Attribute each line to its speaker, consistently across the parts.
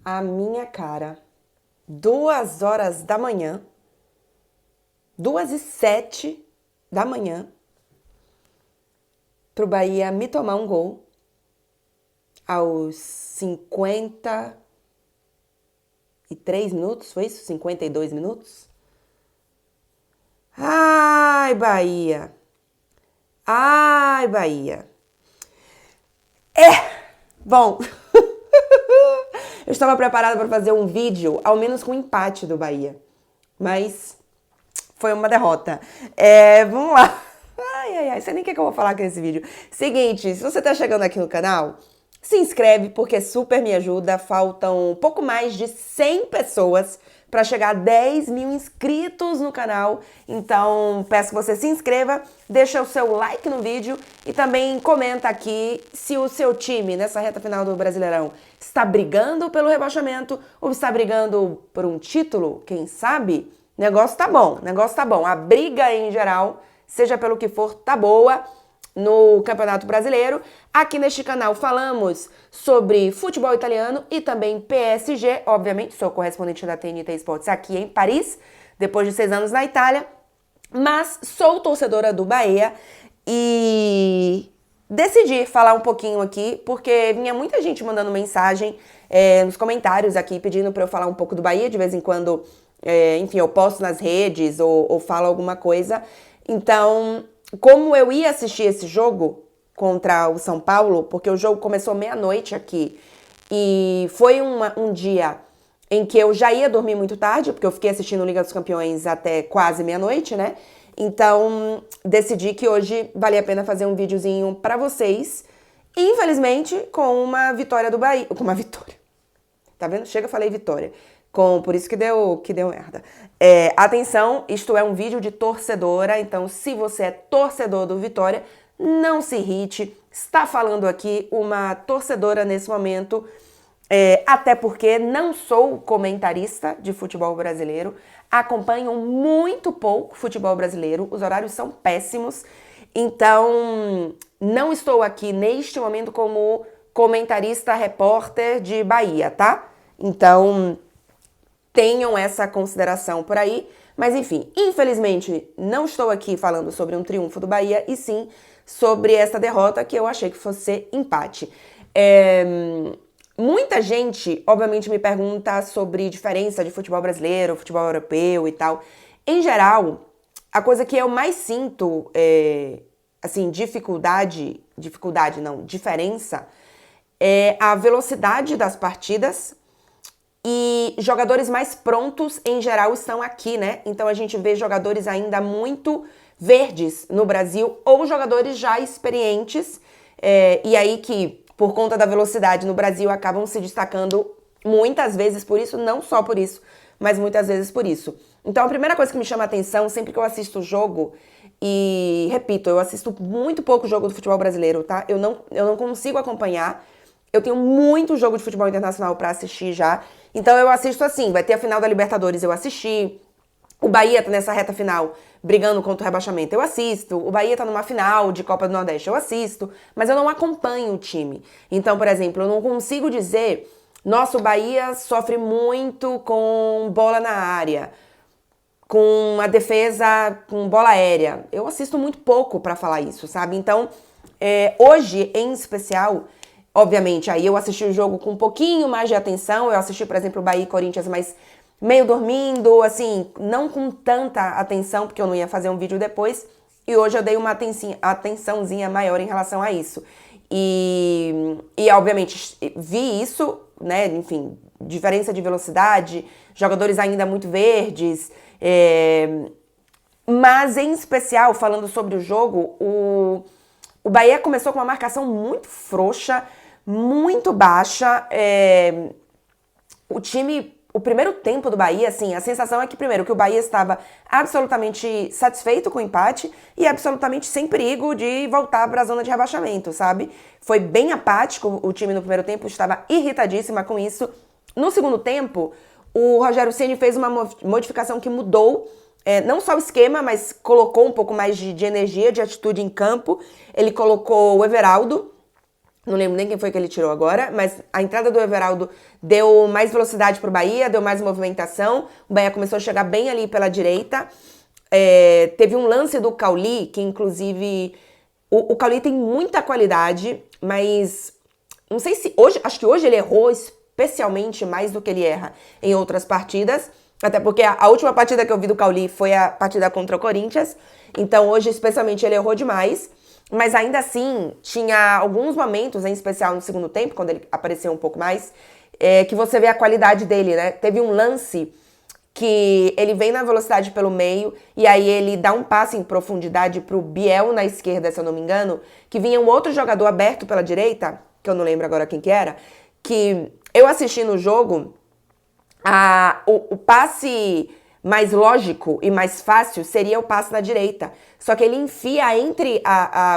Speaker 1: A minha cara, 2 horas da manhã, 2h07 da manhã, pro Bahia me tomar um gol aos 53 minutos, foi isso? 52 minutos? Ai, Bahia! Ai, Bahia! Bom, eu estava preparada para fazer um vídeo, ao menos com o empate do Bahia, mas foi uma derrota. Vamos lá. Ai, sei nem o que eu vou falar com esse vídeo. Seguinte, se você tá chegando aqui no canal, se inscreve porque super me ajuda. Faltam pouco mais de 100 pessoas para chegar a 10 mil inscritos no canal. Então, peço que você se inscreva, deixa o seu like no vídeo e também comenta aqui se o seu time, nessa reta final do Brasileirão, está brigando pelo rebaixamento ou está brigando por um título, quem sabe? Negócio tá bom, negócio tá bom. A briga em geral, seja pelo que for, tá boa no Campeonato Brasileiro. Aqui neste canal falamos sobre futebol italiano e também PSG. Obviamente, sou correspondente da TNT Sports aqui em Paris, depois de 6 anos na Itália. Mas sou torcedora do Bahia e decidi falar um pouquinho aqui, porque vinha muita gente mandando mensagem nos comentários aqui, pedindo para eu falar um pouco do Bahia. De vez em quando, enfim, eu posto nas redes ou falo alguma coisa. Então, como eu ia assistir esse jogo contra o São Paulo, porque o jogo começou meia-noite aqui, e foi um dia em que eu já ia dormir muito tarde, porque eu fiquei assistindo Liga dos Campeões até quase meia-noite, né? Então, decidi que hoje valia a pena fazer um videozinho pra vocês. Infelizmente, com uma vitória do Bahia. Com uma vitória. Tá vendo? Chega, falei vitória. Por isso que deu merda. Atenção, isto é um vídeo de torcedora, então se você é torcedor do Vitória, não se irrite. Está falando aqui uma torcedora nesse momento, até porque não sou comentarista de futebol brasileiro, acompanho muito pouco futebol brasileiro, os horários são péssimos, então não estou aqui neste momento como comentarista, repórter de Bahia, tá? Então tenham essa consideração por aí, mas enfim, infelizmente não estou aqui falando sobre um triunfo do Bahia, e sim sobre essa derrota que eu achei que fosse ser empate. Muita gente, obviamente, me pergunta sobre diferença de futebol brasileiro, futebol europeu e tal. Em geral, a coisa que eu mais sinto, assim, diferença, é a velocidade das partidas. E jogadores mais prontos, em geral, estão aqui, né? Então a gente vê jogadores ainda muito verdes no Brasil, ou jogadores já experientes, e aí que, por conta da velocidade no Brasil, acabam se destacando muitas vezes por isso, não só por isso, mas muitas vezes por isso. Então a primeira coisa que me chama a atenção, sempre que eu assisto o jogo, e repito, eu assisto muito pouco jogo do futebol brasileiro, tá? Eu não consigo acompanhar. Eu tenho muito jogo de futebol internacional pra assistir já. Então eu assisto assim, vai ter a final da Libertadores, eu assisti. O Bahia tá nessa reta final brigando contra o rebaixamento, eu assisto. O Bahia tá numa final de Copa do Nordeste, eu assisto. Mas eu não acompanho o time. Então, por exemplo, eu não consigo dizer, nossa, o Bahia sofre muito com bola na área, com a defesa com bola aérea. Eu assisto muito pouco pra falar isso, sabe? Então, hoje, em especial, obviamente, aí eu assisti o jogo com um pouquinho mais de atenção. Eu assisti, por exemplo, o Bahia e Corinthians, mas meio dormindo, assim, não com tanta atenção, porque eu não ia fazer um vídeo depois. E hoje eu dei uma atençãozinha maior em relação a isso. E obviamente, vi isso, né? Enfim, diferença de velocidade, jogadores ainda muito verdes. Mas, em especial, falando sobre o jogo, o Bahia começou com uma marcação muito frouxa, muito baixa. O primeiro tempo do Bahia, assim, a sensação é que, primeiro, que o Bahia estava absolutamente satisfeito com o empate e absolutamente sem perigo de voltar para a zona de rebaixamento, sabe? Foi bem apático o time no primeiro tempo, estava irritadíssima com isso. No segundo tempo, o Rogério Ceni fez uma modificação que mudou não só o esquema, mas colocou um pouco mais de energia, de atitude em campo. Ele colocou o Everaldo Não lembro nem quem foi que ele tirou agora, mas a entrada do Everaldo deu mais velocidade pro Bahia, deu mais movimentação. O Bahia começou a chegar bem ali pela direita. Teve um lance do Cauli, que inclusive... O Cauli tem muita qualidade, mas não sei se hoje... Acho que hoje ele errou especialmente mais do que ele erra em outras partidas. Até porque a última partida que eu vi do Cauli foi a partida contra o Corinthians. Então hoje, especialmente, ele errou demais. Mas ainda assim, tinha alguns momentos, em especial no segundo tempo, quando ele apareceu um pouco mais, que você vê a qualidade dele, né? Teve um lance que ele vem na velocidade pelo meio e aí ele dá um passe em profundidade pro Biel na esquerda, se eu não me engano, que vinha um outro jogador aberto pela direita, que eu não lembro agora quem que era, que eu assisti no jogo, o passe mais lógico e mais fácil seria o passe na direita. Só que ele enfia entre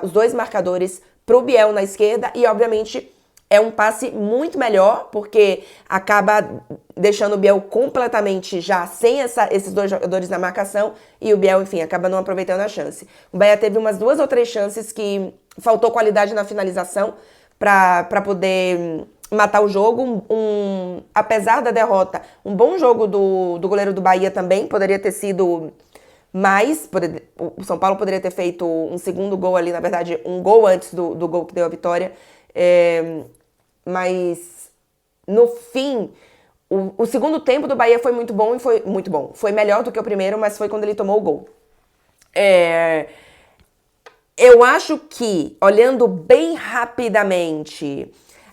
Speaker 1: os dois marcadores pro Biel na esquerda e, obviamente, é um passe muito melhor, porque acaba deixando o Biel completamente já sem esses dois jogadores na marcação e o Biel, enfim, acaba não aproveitando a chance. O Bahia teve umas 2 ou 3 chances que faltou qualidade na finalização para poder matar o jogo. Apesar da derrota, um bom jogo do goleiro do Bahia também, poderia ter sido mais, o São Paulo poderia ter feito um segundo gol ali, na verdade, um gol antes do gol que deu a vitória, mas no fim, o segundo tempo do Bahia foi muito bom e foi muito bom. Foi melhor do que o primeiro, mas foi quando ele tomou o gol. Eu acho que, olhando bem rapidamente,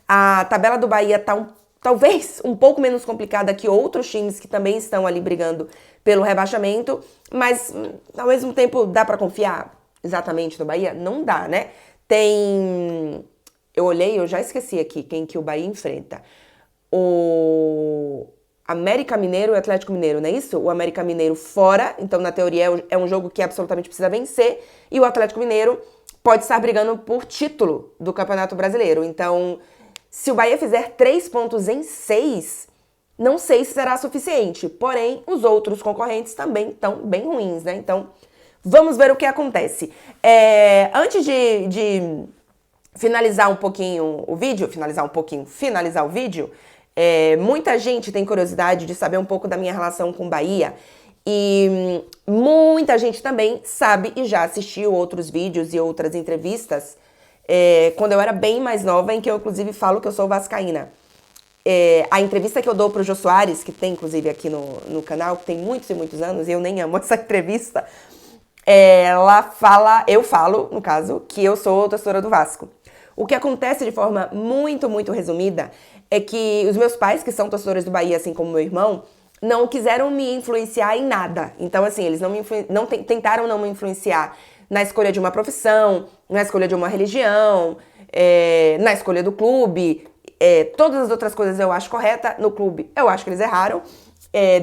Speaker 1: a tabela do Bahia tá talvez um pouco menos complicada que outros times que também estão ali brigando pelo rebaixamento, mas ao mesmo tempo dá pra confiar exatamente no Bahia? Não dá, né? Eu olhei, eu já esqueci aqui quem que o Bahia enfrenta. O América Mineiro e o Atlético Mineiro, não é isso? O América Mineiro fora, então na teoria é um jogo que absolutamente precisa vencer, e o Atlético Mineiro pode estar brigando por título do Campeonato Brasileiro. Então, se o Bahia fizer 3 pontos em 6, não sei se será suficiente. Porém, os outros concorrentes também estão bem ruins, né? Então, vamos ver o que acontece. Antes de finalizar um pouquinho o vídeo, finalizar o vídeo, muita gente tem curiosidade de saber um pouco da minha relação com o Bahia. E muita gente também sabe e já assistiu outros vídeos e outras entrevistas quando eu era bem mais nova, em que eu inclusive falo que eu sou vascaína. A entrevista que eu dou pro Jô Soares, que tem inclusive aqui no canal, que tem muitos e muitos anos, e eu nem amo essa entrevista, eu falo, no caso, que eu sou torcedora do Vasco. O que acontece de forma muito, muito resumida é que os meus pais, que são torcedores do Bahia, assim como meu irmão, não quiseram me influenciar em nada. Então, assim, eles tentaram não me influenciar na escolha de uma profissão, na escolha de uma religião, na escolha do clube. Todas as outras coisas eu acho correta. No clube, eu acho que eles erraram.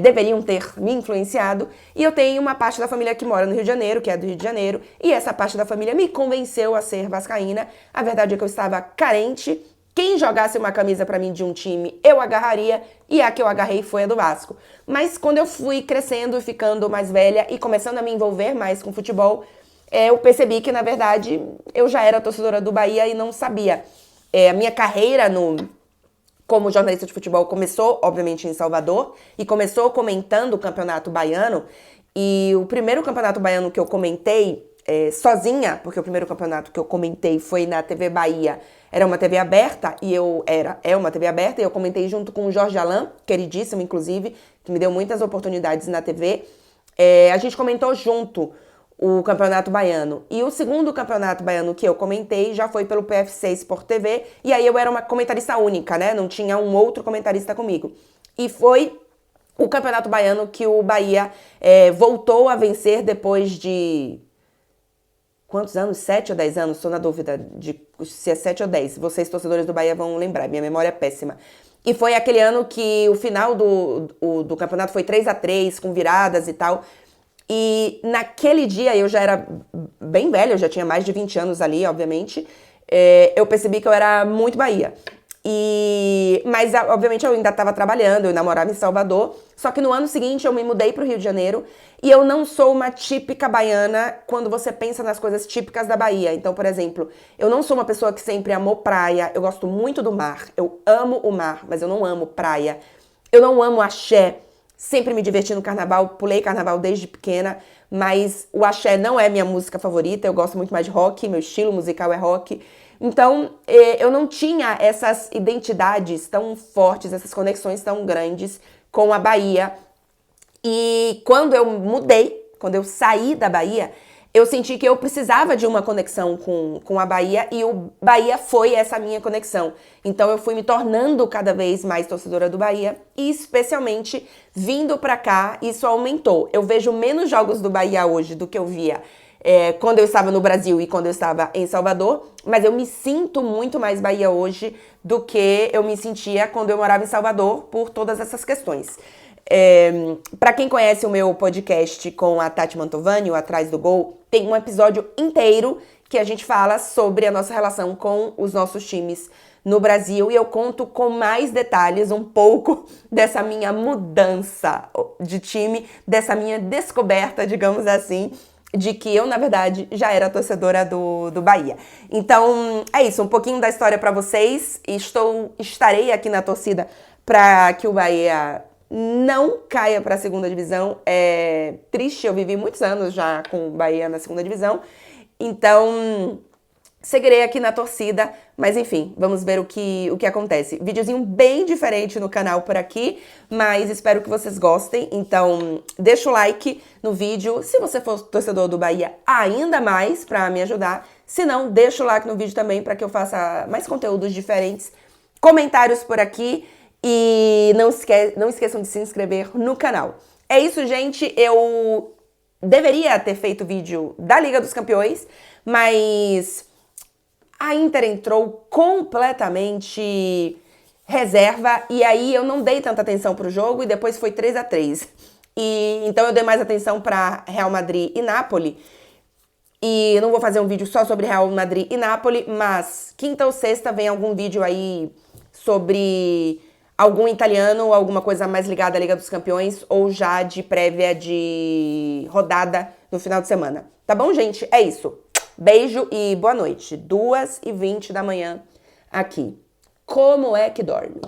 Speaker 1: Deveriam ter me influenciado. E eu tenho uma parte da família que mora no Rio de Janeiro, que é do Rio de Janeiro, e essa parte da família me convenceu a ser vascaína. A verdade é que eu estava carente. Quem jogasse uma camisa pra mim de um time, eu agarraria, e a que eu agarrei foi a do Vasco. Mas quando eu fui crescendo e ficando mais velha e começando a me envolver mais com futebol, eu percebi que, na verdade, eu já era torcedora do Bahia e não sabia. A minha carreira como jornalista de futebol começou, obviamente, em Salvador, e começou comentando o Campeonato Baiano. E o primeiro Campeonato Baiano que eu comentei sozinha, porque o primeiro campeonato que eu comentei foi na TV Bahia, era uma TV aberta, é uma TV aberta, e eu comentei junto com o Jorge Alain, queridíssimo, inclusive, que me deu muitas oportunidades na TV. A gente comentou junto o Campeonato Baiano. E o segundo Campeonato Baiano que eu comentei já foi pelo PFC Sport TV, e aí eu era uma comentarista única, né? Não tinha um outro comentarista comigo. E foi o Campeonato Baiano que o Bahia voltou a vencer depois de... Quantos anos? 7 ou 10 anos? Estou na dúvida de se é 7 ou 10. Vocês, torcedores do Bahia, vão lembrar. Minha memória é péssima. E foi aquele ano que o final do campeonato foi 3-3, com viradas e tal. E naquele dia, eu já era bem velha, eu já tinha mais de 20 anos ali, obviamente. Eu percebi que eu era muito Bahia. Mas, obviamente, eu ainda estava trabalhando, eu namorava em Salvador. Só que no ano seguinte eu me mudei para o Rio de Janeiro. E eu não sou uma típica baiana quando você pensa nas coisas típicas da Bahia. Então, por exemplo, eu não sou uma pessoa que sempre amou praia. Eu gosto muito do mar. Eu amo o mar, mas eu não amo praia. Eu não amo axé. Sempre me diverti no carnaval. Pulei carnaval desde pequena. Mas o axé não é minha música favorita. Eu gosto muito mais de rock. Meu estilo musical é rock. Então, eu não tinha essas identidades tão fortes, essas conexões tão grandes com a Bahia. E quando eu mudei, quando eu saí da Bahia, eu senti que eu precisava de uma conexão com a Bahia e o Bahia foi essa minha conexão. Então eu fui me tornando cada vez mais torcedora do Bahia e especialmente vindo pra cá, isso aumentou. Eu vejo menos jogos do Bahia hoje do que eu via quando eu estava no Brasil e quando eu estava em Salvador, mas eu me sinto muito mais Bahia hoje do que eu me sentia quando eu morava em Salvador por todas essas questões. Para quem conhece o meu podcast com a Tati Mantovani, o Atrás do Gol, tem um episódio inteiro que a gente fala sobre a nossa relação com os nossos times no Brasil e eu conto com mais detalhes um pouco dessa minha mudança de time, dessa minha descoberta, digamos assim, de que eu, na verdade, já era torcedora do Bahia. Então, é isso, um pouquinho da história para vocês. Estarei aqui na torcida para que o Bahia não caia para a segunda divisão. É triste, eu vivi muitos anos já com o Bahia na segunda divisão. Então, seguirei aqui na torcida, mas enfim, vamos ver o que acontece. Videozinho bem diferente no canal por aqui, mas espero que vocês gostem. Então, deixa o like no vídeo. Se você for torcedor do Bahia, ainda mais para me ajudar. Se não, deixa o like no vídeo também para que eu faça mais conteúdos diferentes. Comentários por aqui e não esqueçam de se inscrever no canal. É isso, gente. Eu deveria ter feito vídeo da Liga dos Campeões, mas a Inter entrou completamente reserva e aí eu não dei tanta atenção pro jogo e depois foi 3-3. Então eu dei mais atenção para Real Madrid e Napoli. E não vou fazer um vídeo só sobre Real Madrid e Napoli, mas quinta ou sexta vem algum vídeo aí sobre algum italiano, alguma coisa mais ligada à Liga dos Campeões ou já de prévia de rodada no final de semana. Tá bom, gente? É isso. Beijo e boa noite. 2h20 da manhã aqui. Como é que dorme?